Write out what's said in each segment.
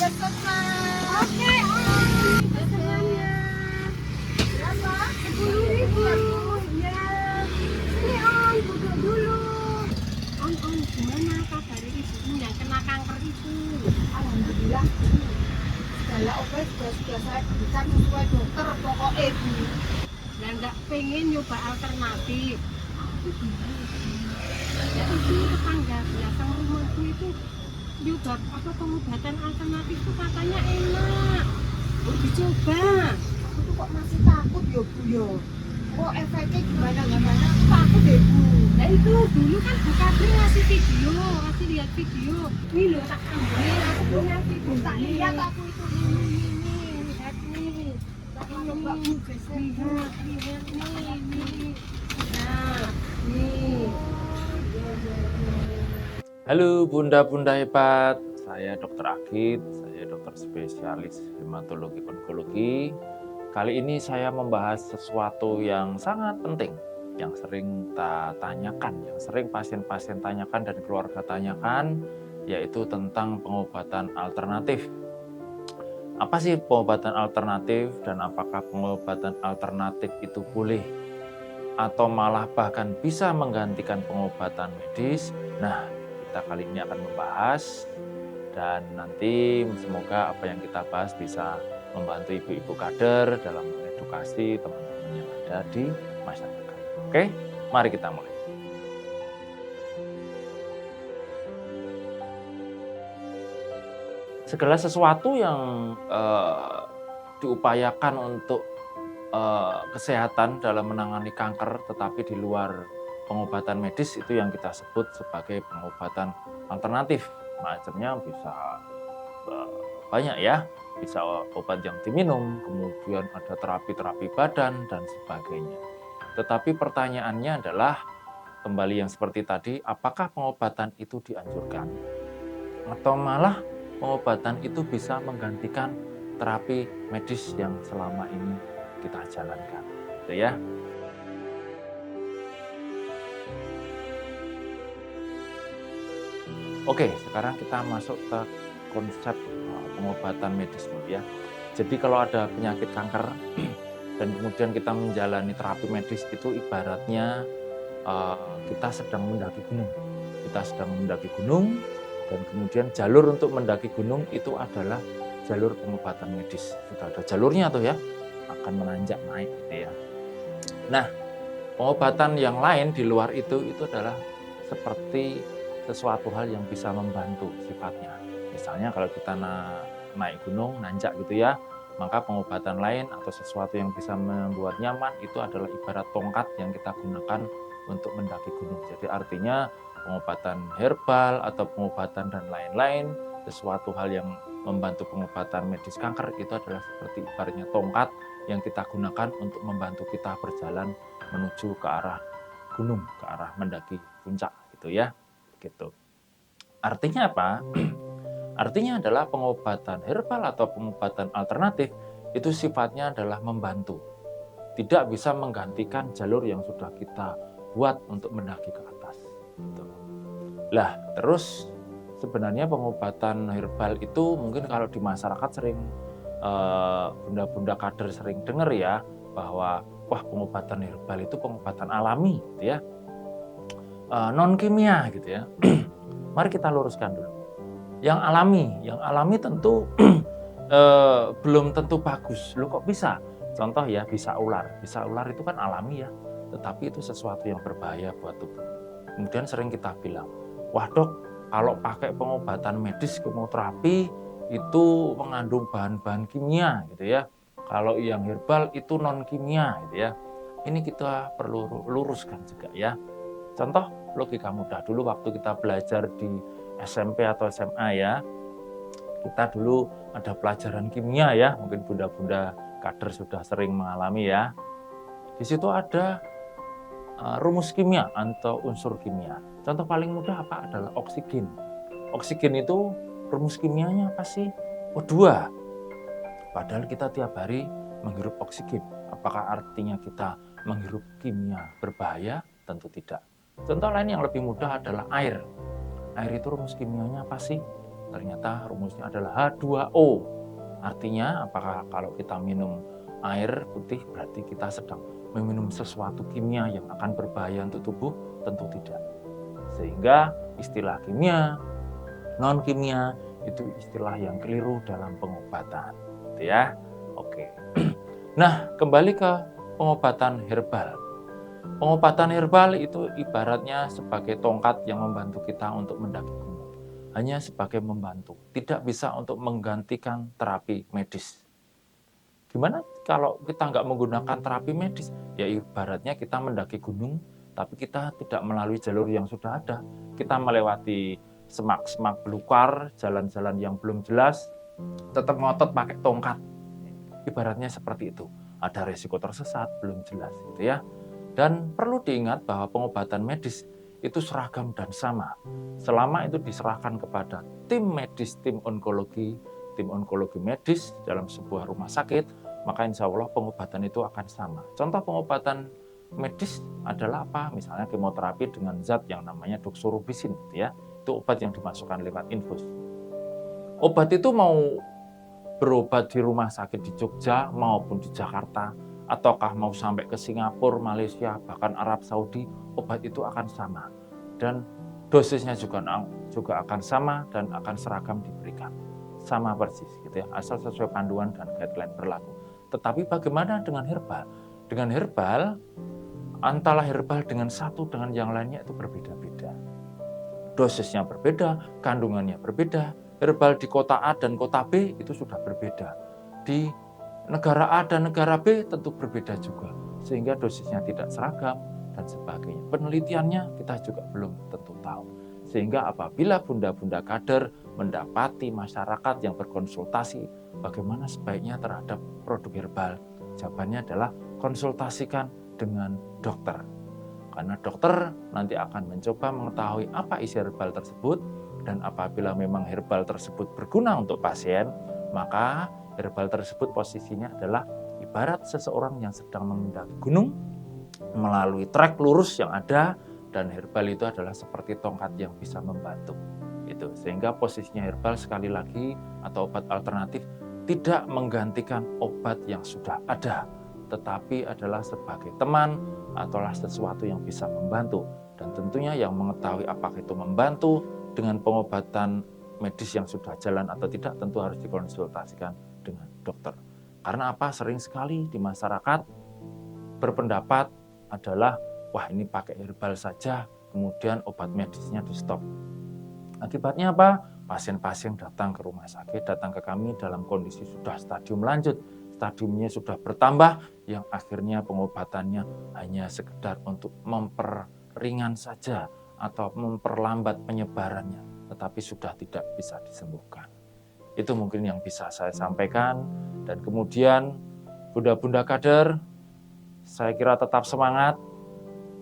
pesenan. Oke, Om. Pesenannya. Berapa? 10.000. Ya. Ini Om, duduk dulu. Om, gimana kabar ibumu yang kena kanker itu? Alhamdulillah. Segala obat sudah saya berikan sesuai dokter pokoknya Bu. Dan nggak pengen nyoba alternatif. Aku bingung. Ya itu tetangga belakang rumahku itu nyoba apa pengobatan alternatif itu katanya enak. Oh, dicoba. Aku tuh kok masih takut ya Bu ya. Kok efeknya gimana aku takut deh Bu. Nah itu dulu kan Bu Kadri ngasih video, ngasih lihat video. Ini loh tak ambil, aku punya video. Tak lihat aku itu ini. Lihat nih. Aku coba Bu geser Bu. Lihat nih. Nah, nih. Halo bunda-bunda hebat, saya Dr. Agit, saya dokter spesialis hematologi onkologi. Kali ini saya membahas sesuatu yang sangat penting, yang sering kita tanyakan, yang sering pasien-pasien tanyakan dan keluarga tanyakan, yaitu tentang pengobatan alternatif. Apa sih pengobatan alternatif dan apakah pengobatan alternatif itu boleh atau malah bahkan bisa menggantikan pengobatan medis? Nah, kita kali ini akan membahas dan nanti semoga apa yang kita bahas bisa membantu ibu-ibu kader dalam mengedukasi teman-teman yang ada di masyarakat. Oke, mari kita mulai. Segala sesuatu yang diupayakan untuk kesehatan dalam menangani kanker tetapi di luar pengobatan medis itu yang kita sebut sebagai pengobatan alternatif. Macamnya bisa banyak ya, bisa obat yang diminum, kemudian ada terapi-terapi badan dan sebagainya. Tetapi pertanyaannya adalah kembali yang seperti tadi, apakah pengobatan itu dianjurkan atau malah pengobatan itu bisa menggantikan terapi medis yang selama ini kita jalankan, gitu ya. Oke, sekarang kita masuk ke konsep pengobatan medis dulu ya. Jadi kalau ada penyakit kanker dan kemudian kita menjalani terapi medis itu ibaratnya kita sedang mendaki gunung. Kita sedang mendaki gunung dan kemudian jalur untuk mendaki gunung itu adalah jalur pengobatan medis. Sudah ada jalurnya tuh ya, akan menanjak naik gitu ya. Nah, pengobatan yang lain di luar itu adalah seperti sesuatu hal yang bisa membantu sifatnya. Misalnya kalau kita naik gunung, nanjak gitu ya, maka pengobatan lain atau sesuatu yang bisa membuat nyaman itu adalah ibarat tongkat yang kita gunakan untuk mendaki gunung. Jadi artinya pengobatan herbal atau pengobatan dan lain-lain, sesuatu hal yang membantu pengobatan medis kanker itu adalah seperti ibaratnya tongkat yang kita gunakan untuk membantu kita berjalan menuju ke arah gunung, ke arah mendaki puncak gitu ya. Gitu. Artinya apa? Artinya adalah pengobatan herbal atau pengobatan alternatif itu sifatnya adalah membantu. Tidak bisa menggantikan jalur yang sudah kita buat untuk mendaki ke atas. Gitu. Lah, terus sebenarnya pengobatan herbal itu mungkin kalau di masyarakat sering bunda-bunda kader sering dengar ya bahwa wah pengobatan herbal itu pengobatan alami gitu ya. Non kimia gitu ya. Mari kita luruskan dulu. Yang alami tentu belum tentu bagus. Loh kok bisa? Contoh ya bisa ular. Bisa ular itu kan alami ya, tetapi itu sesuatu yang berbahaya buat tubuh. Kemudian sering kita bilang, wah dok, kalau pakai pengobatan medis kemoterapi itu mengandung bahan-bahan kimia gitu ya. Kalau yang herbal itu non kimia gitu ya. Ini kita perlu luruskan juga ya. Contoh logika mudah dulu waktu kita belajar di SMP atau SMA ya, kita dulu ada pelajaran kimia ya, mungkin bunda-bunda kader sudah sering mengalami ya. Di situ ada rumus kimia atau unsur kimia. Contoh paling mudah apa adalah oksigen. Oksigen itu rumus kimianya apa sih? O2. Padahal kita tiap hari menghirup oksigen. Apakah artinya kita menghirup kimia berbahaya? Tentu tidak. Contoh lain yang lebih mudah adalah air. Air itu rumus kimianya apa sih? Ternyata rumusnya adalah H2O. Artinya apakah kalau kita minum air putih berarti kita sedang meminum sesuatu kimia yang akan berbahaya untuk tubuh? Tentu tidak. Sehingga istilah kimia, non kimia itu istilah yang keliru dalam pengobatan, gitu ya. Oke. Nah, kembali ke pengobatan herbal. Pengobatan herbal itu ibaratnya sebagai tongkat yang membantu kita untuk mendaki gunung. Hanya sebagai membantu, tidak bisa untuk menggantikan terapi medis. Gimana kalau kita nggak menggunakan terapi medis? Ya ibaratnya kita mendaki gunung, tapi kita tidak melalui jalur yang sudah ada. Kita melewati semak-semak belukar, jalan-jalan yang belum jelas, tetap ngotot pakai tongkat. Ibaratnya seperti itu. Ada resiko tersesat, belum jelas gitu ya. Dan perlu diingat bahwa pengobatan medis itu seragam dan sama. Selama itu diserahkan kepada tim medis, tim onkologi medis dalam sebuah rumah sakit, maka insya Allah pengobatan itu akan sama. Contoh pengobatan medis adalah apa? Misalnya kemoterapi dengan zat yang namanya doxorubicin, gitu ya. Itu obat yang dimasukkan lewat infus. Obat itu mau berobat di rumah sakit di Jogja maupun di Jakarta, ataukah mau sampai ke Singapura, Malaysia, bahkan Arab Saudi, obat itu akan sama. Dan dosisnya juga akan sama dan akan seragam diberikan. Sama persis gitu ya, asal sesuai panduan dan guideline berlaku. Tetapi bagaimana dengan herbal? Dengan herbal, antara herbal dengan satu dengan yang lainnya itu berbeda-beda. Dosisnya berbeda, kandungannya berbeda. Herbal di kota A dan kota B itu sudah berbeda. Di negara A dan negara B tentu berbeda juga. Sehingga dosisnya tidak seragam dan sebagainya. Penelitiannya kita juga belum tentu tahu. Sehingga apabila bunda-bunda kader mendapati masyarakat yang berkonsultasi bagaimana sebaiknya terhadap produk herbal, jawabannya adalah konsultasikan dengan dokter. Karena dokter nanti akan mencoba mengetahui apa isi herbal tersebut, dan apabila memang herbal tersebut berguna untuk pasien, maka herbal tersebut posisinya adalah ibarat seseorang yang sedang mendaki gunung melalui trek lurus yang ada, dan herbal itu adalah seperti tongkat yang bisa membantu. Itu sehingga posisinya herbal sekali lagi atau obat alternatif tidak menggantikan obat yang sudah ada, tetapi adalah sebagai teman ataulah sesuatu yang bisa membantu. Dan tentunya yang mengetahui apakah itu membantu dengan pengobatan medis yang sudah jalan atau tidak tentu harus dikonsultasikan dengan dokter. Karena apa? Sering sekali di masyarakat berpendapat adalah wah ini pakai herbal saja, kemudian obat medisnya di stop. Akibatnya apa? Pasien-pasien datang ke rumah sakit, datang ke kami dalam kondisi sudah stadium lanjut, stadiumnya sudah bertambah, yang akhirnya pengobatannya hanya sekedar untuk memperingan saja atau memperlambat penyebarannya, tetapi sudah tidak bisa disembuhkan. Itu mungkin yang bisa saya sampaikan. Dan kemudian bunda-bunda kader, saya kira tetap semangat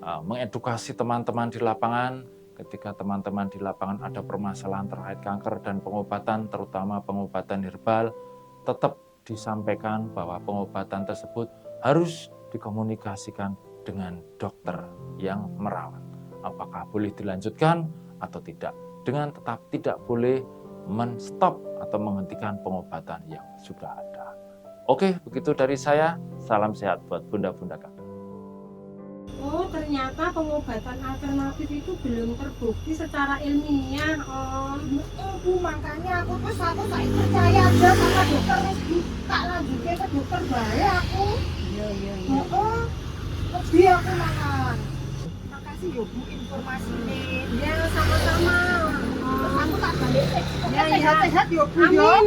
mengedukasi teman-teman di lapangan. Ketika teman-teman di lapangan ada permasalahan terkait kanker dan pengobatan, terutama pengobatan herbal, tetap disampaikan bahwa pengobatan tersebut harus dikomunikasikan dengan dokter yang merawat. Apakah boleh dilanjutkan atau tidak, dengan tetap tidak boleh men-stop atau menghentikan pengobatan yang sudah ada. Oke, begitu dari saya. Salam sehat buat bunda-bunda kader. Oh, ternyata pengobatan alternatif itu belum terbukti secara ilmiah, Om. Bu, makanya aku saya percaya aja sama dokter wis tak lanjutke ke dokter bae aku. Iya. Heeh. Lebih aku makan. Makasih yo Bu informasinya. Ya, sama-sama. Terus aku tak balik. Ya, Sehat-sehat yo Bu yo. Amin,